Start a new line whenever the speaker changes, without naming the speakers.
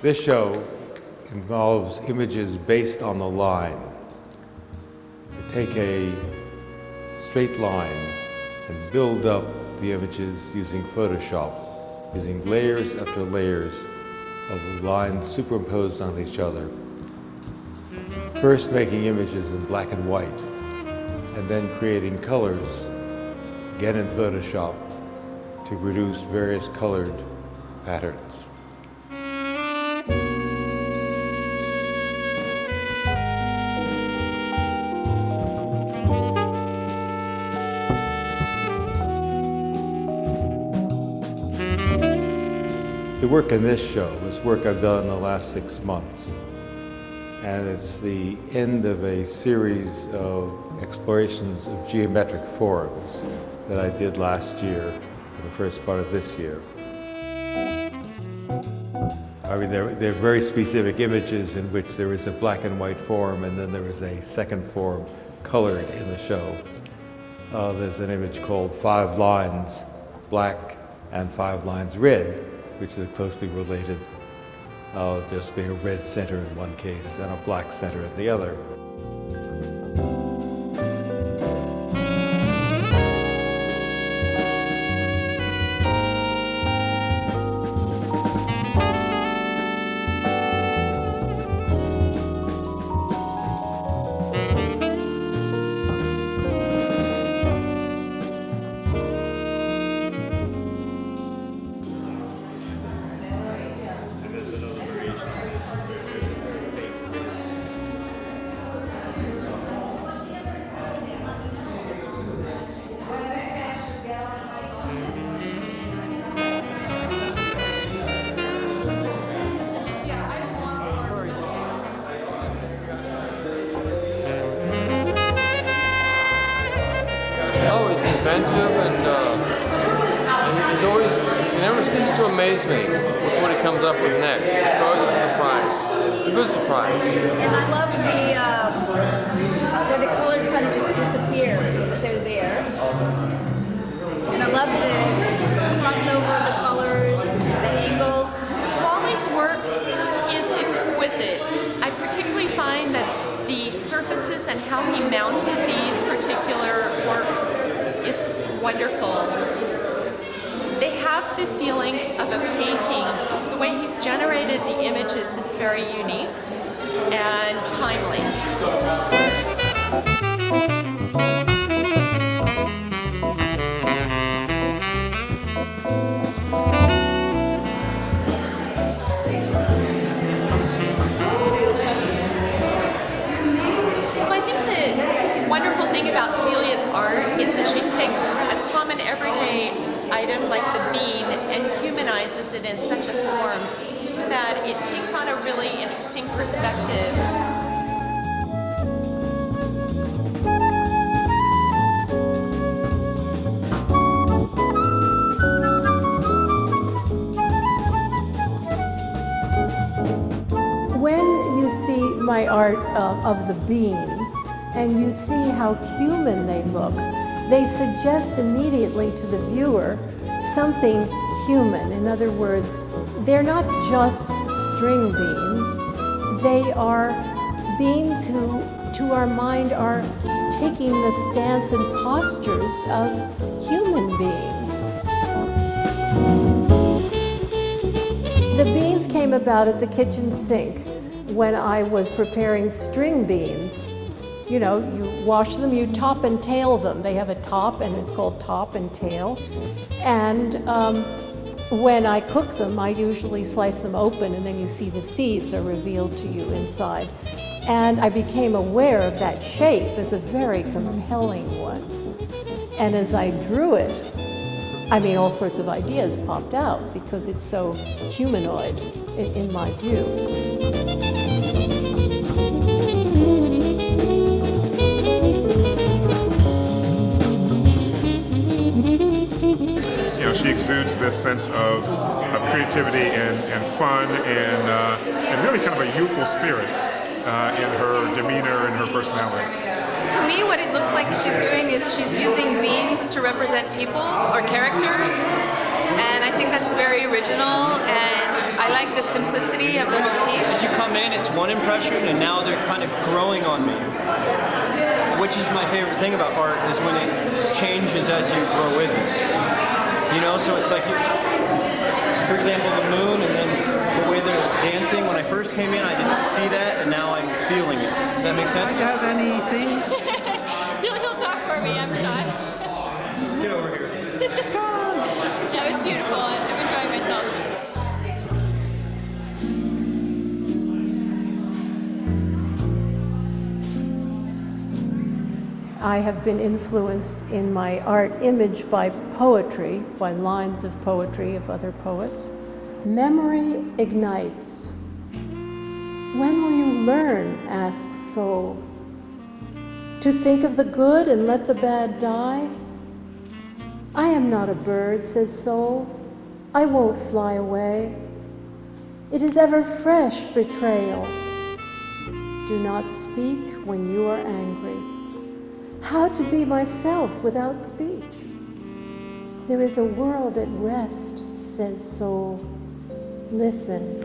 This show involves images based on the line. You take a straight line and build up the images using Photoshop, using layers after layers of lines superimposed on each other. First making images in black and white, and then creating colors, again in Photoshop, to produce various colored patterns. The work in this show is work I've done in the last 6 months, and it's the end of a series of explorations of geometric forms that I did last year and the first part of this year. I mean, they're very specific images in which there is a black and white form and then there is a second form colored in the show. There's an image called 5 lines black and 5 lines red, which is closely related, just being a red center in one case and a black center in the other.
Inventive and he never ceases to amaze me with what he comes up with next. It's always a surprise, a good surprise.
And I love the colors kind of just disappear, but they're there. And I love the crossover of the colors, the angles.
Wally's work is exquisite. I particularly find that the surfaces and how he mounted these particular works is wonderful. They have the feeling of a painting. The way he's generated the images is very unique and timely. I think the wonderful thing about Celia's art is that she takes a common everyday item like the bean and humanizes it in such a form that it takes on a really interesting perspective.
When you see my art of the beans and you see how human they look, they suggest immediately to the viewer something human. In other words, they're not just string beans. They are beings who, to our mind, are taking the stance and postures of human beings. The beans came about at the kitchen sink when I was preparing string beans. You know, you wash them, you top and tail them. They have a top, and it's called top and tail. And when I cook them, I usually slice them open, and then you see the seeds are revealed to you inside. And I became aware of that shape as a very compelling one. And as I drew it, I mean, all sorts of ideas popped out because it's so humanoid in my view.
You know, she exudes this sense of creativity and fun and really kind of a youthful spirit in her demeanor and her personality.
To me, what it looks like she's doing is she's using beans to represent people or characters, and I think that's very original, and I like the simplicity of the motif.
As you come in, it's one impression, and now they're kind of growing on me. Which is my favorite thing about art, is when it changes as you grow with it. You know, so it's like, for example, the moon, and then the way they're dancing. When I first came in, I didn't see that, and now I'm feeling it. Does that make sense?
Do you have anything?
He'll talk for me, I'm shy.
Get over here.
Yeah, it's beautiful. I'm enjoying myself.
I have been influenced in my art image by poetry, by lines of poetry of other poets. Memory ignites. When will you learn, asks soul, to think of the good and let the bad die? I am not a bird, says soul. I won't fly away. It is ever fresh betrayal. Do not speak when you are angry. How to be myself without speech? There is a world at rest, says soul. Listen.